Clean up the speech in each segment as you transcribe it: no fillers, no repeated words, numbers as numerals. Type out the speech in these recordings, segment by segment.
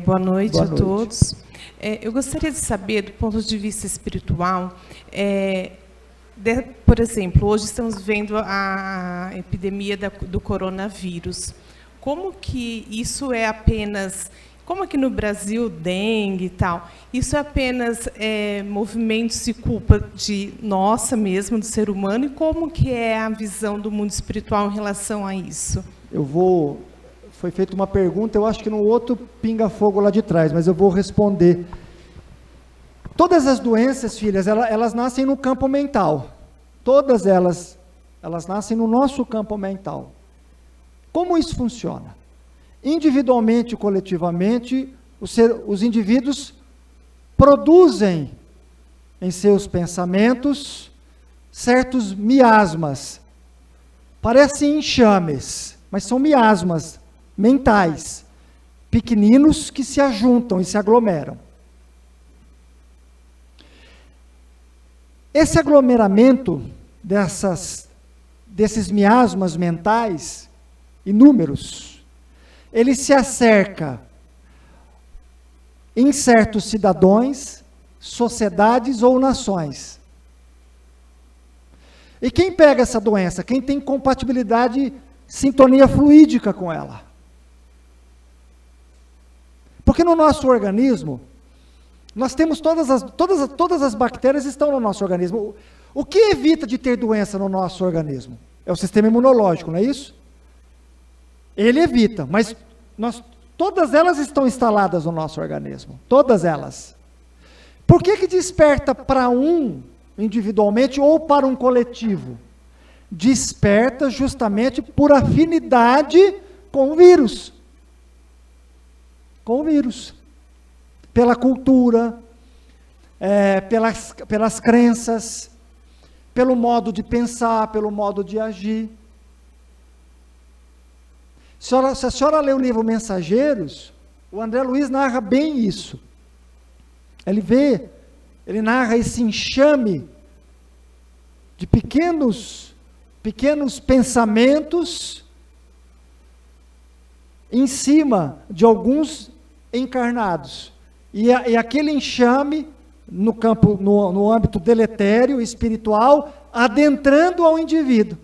Boa noite Boa a noite. todos. Eu gostaria de saber, do ponto de vista espiritual, por exemplo, hoje estamos vendo a epidemia do coronavírus. Como que isso é apenas... Como aqui no Brasil, dengue e tal, isso é apenas movimentos e culpa de nossa mesmo, do ser humano, e como que é a visão do mundo espiritual em relação a isso? Foi feita uma pergunta, eu acho que no outro pinga-fogo lá de trás, mas eu vou responder. Todas as doenças, filhas, elas nascem no campo mental. Todas elas nascem no nosso campo mental. Como isso funciona? Individualmente e coletivamente, os indivíduos produzem em seus pensamentos certos miasmas. Parecem enxames, mas são miasmas mentais, pequeninos que se ajuntam e se aglomeram. Esse aglomeramento desses miasmas mentais, inúmeros, ele se acerca em certos cidadãos, sociedades ou nações. E quem pega essa doença? Quem tem compatibilidade, sintonia fluídica com ela. Porque no nosso organismo, nós temos todas as bactérias estão no nosso organismo. O que evita de ter doença no nosso organismo? É o sistema imunológico, não é isso? Ele evita, mas todas elas estão instaladas no nosso organismo. Todas elas. Por que desperta para um individualmente ou para um coletivo? Desperta justamente por afinidade com o vírus. Com o vírus. Pela cultura, pelas crenças, pelo modo de pensar, pelo modo de agir. Se a senhora lê o livro Mensageiros, o André Luiz narra bem isso. Ele narra esse enxame de pequenos pensamentos em cima de alguns encarnados. E aquele enxame no âmbito deletério, espiritual, adentrando ao indivíduo.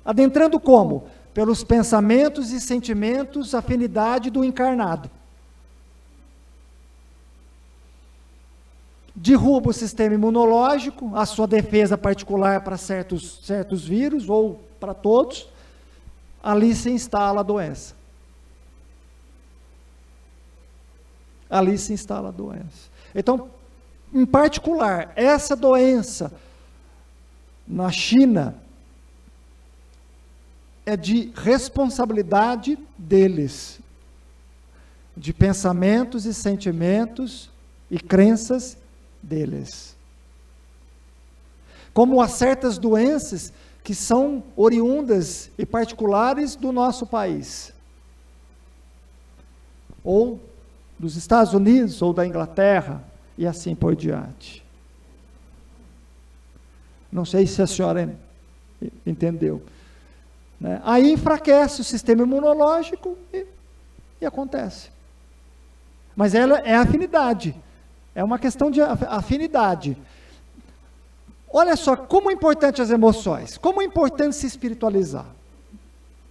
Adentrando como? Pelos pensamentos e sentimentos, afinidade do encarnado. Derruba o sistema imunológico, a sua defesa particular para certos vírus, ou para todos, ali se instala a doença. Ali se instala a doença. Então, em particular, essa doença na China é de responsabilidade deles, de pensamentos e sentimentos e crenças deles. Como há certas doenças que são oriundas e particulares do nosso país, ou dos Estados Unidos, ou da Inglaterra, e assim por diante. Não sei se a senhora entendeu. Aí enfraquece o sistema imunológico e acontece. Mas ela é afinidade. É uma questão de afinidade. Olha só, como é importante as emoções. Como é importante se espiritualizar.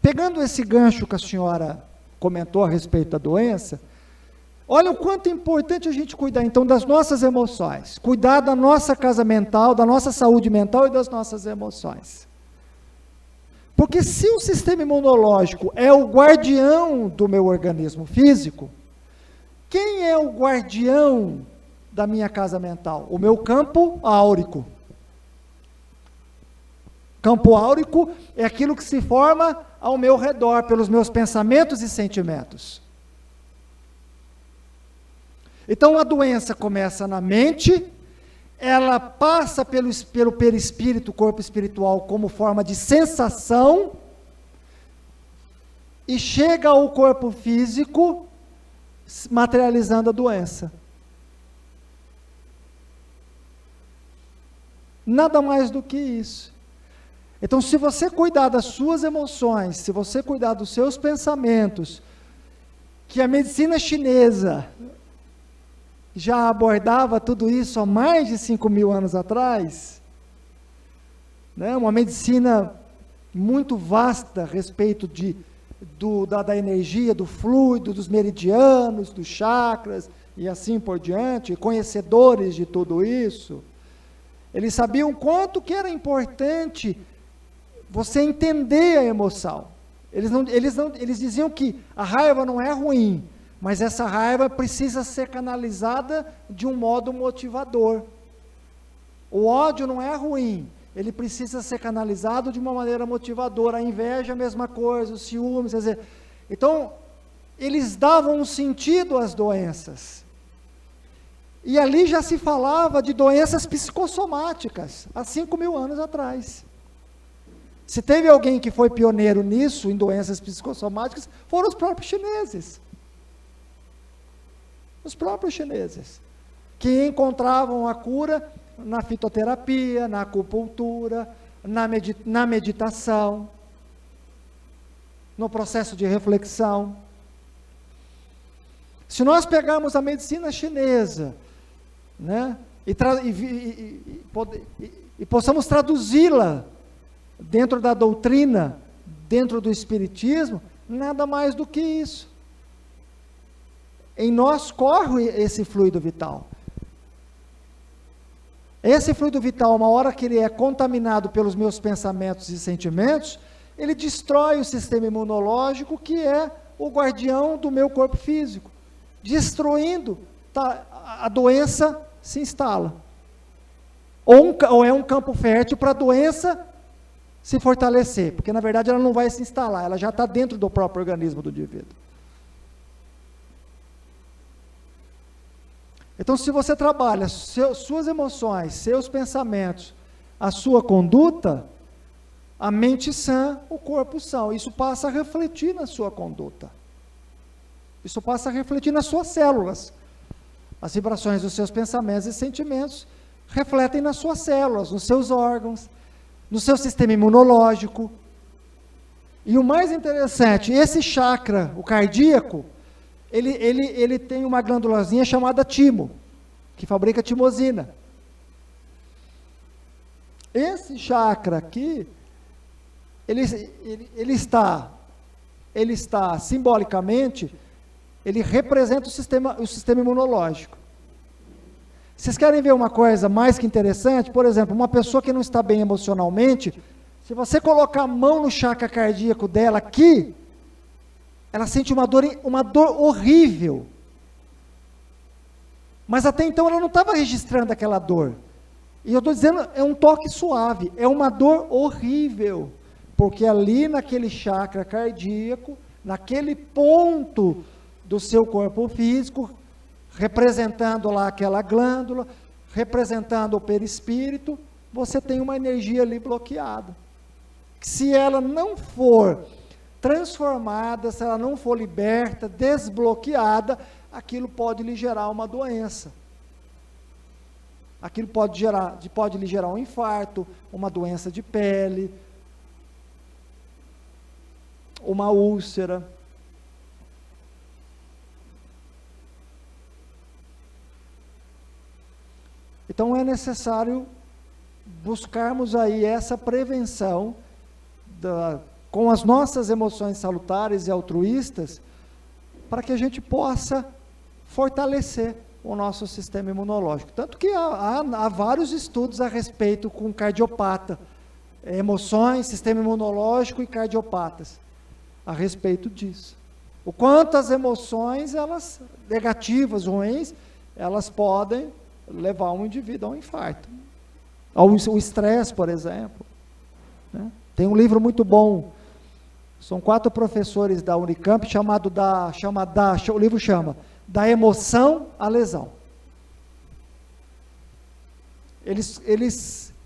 Pegando esse gancho que a senhora comentou a respeito da doença, olha o quanto é importante a gente cuidar, então, das nossas emoções. Cuidar da nossa casa mental, da nossa saúde mental e das nossas emoções. Porque se o sistema imunológico é o guardião do meu organismo físico, quem é o guardião da minha casa mental? O meu campo áurico. Campo áurico é aquilo que se forma ao meu redor, pelos meus pensamentos e sentimentos. Então a doença começa na mente, ela passa pelo perispírito, corpo espiritual, como forma de sensação, e chega ao corpo físico, materializando a doença. Nada mais do que isso. Então, se você cuidar das suas emoções, se você cuidar dos seus pensamentos, que a medicina chinesa já abordava tudo isso há mais de 5.000 anos atrás, né? Uma medicina muito vasta a respeito da energia, do fluido, dos meridianos, dos chakras, e assim por diante, conhecedores de tudo isso. Eles sabiam quanto que era importante você entender a emoção. Eles diziam que a raiva não é ruim, mas essa raiva precisa ser canalizada de um modo motivador. O ódio não é ruim, ele precisa ser canalizado de uma maneira motivadora. A inveja é a mesma coisa, os ciúmes, quer dizer, então, eles davam um sentido às doenças. E ali já se falava de doenças psicossomáticas, há 5.000 anos atrás. Se teve alguém que foi pioneiro nisso, em doenças psicossomáticas, foram os próprios chineses. Os próprios chineses, que encontravam a cura na fitoterapia, na acupuntura, na meditação, no processo de reflexão. Se nós pegarmos a medicina chinesa, né, e possamos traduzi-la dentro da doutrina, dentro do espiritismo, nada mais do que isso. Em nós corre esse fluido vital. Esse fluido vital, uma hora que ele é contaminado pelos meus pensamentos e sentimentos, ele destrói o sistema imunológico, que é o guardião do meu corpo físico. Destruindo, a doença se instala. Ou é um campo fértil para a doença se fortalecer, porque na verdade ela não vai se instalar, ela já está dentro do próprio organismo do indivíduo. Então, se você trabalha suas emoções, seus pensamentos, a sua conduta, a mente sã, o corpo são. Isso passa a refletir na sua conduta. Isso passa a refletir nas suas células. As vibrações dos seus pensamentos e sentimentos refletem nas suas células, nos seus órgãos, no seu sistema imunológico. E o mais interessante, esse chakra, o cardíaco, ele tem uma glândulazinha chamada timo, que fabrica timosina. Esse chakra aqui, ele está simbolicamente, ele representa o sistema imunológico. Vocês querem ver uma coisa mais que interessante? Por exemplo, uma pessoa que não está bem emocionalmente, se você colocar a mão no chakra cardíaco dela aqui, ela sente uma dor horrível. Mas até então ela não estava registrando aquela dor. E eu estou dizendo, é um toque suave, é uma dor horrível. Porque ali naquele chakra cardíaco, naquele ponto do seu corpo físico, representando lá aquela glândula, representando o perispírito, você tem uma energia ali bloqueada. Se ela não for transformada, se ela não for liberta, desbloqueada, aquilo pode lhe gerar uma doença. Aquilo pode lhe gerar um infarto, uma doença de pele, uma úlcera. Então é necessário buscarmos aí essa prevenção com as nossas emoções salutares e altruístas, para que a gente possa fortalecer o nosso sistema imunológico. Tanto que há vários estudos a respeito com cardiopata, emoções, sistema imunológico e cardiopatas, a respeito disso. O quanto as emoções, elas negativas, ruins, elas podem levar um indivíduo a um infarto. O estresse, por exemplo, né? Tem um livro muito bom, são 4 professores da Unicamp, o livro chama Da Emoção à Lesão. Eles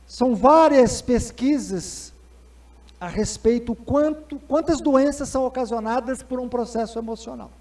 são várias pesquisas a respeito quantas doenças são ocasionadas por um processo emocional.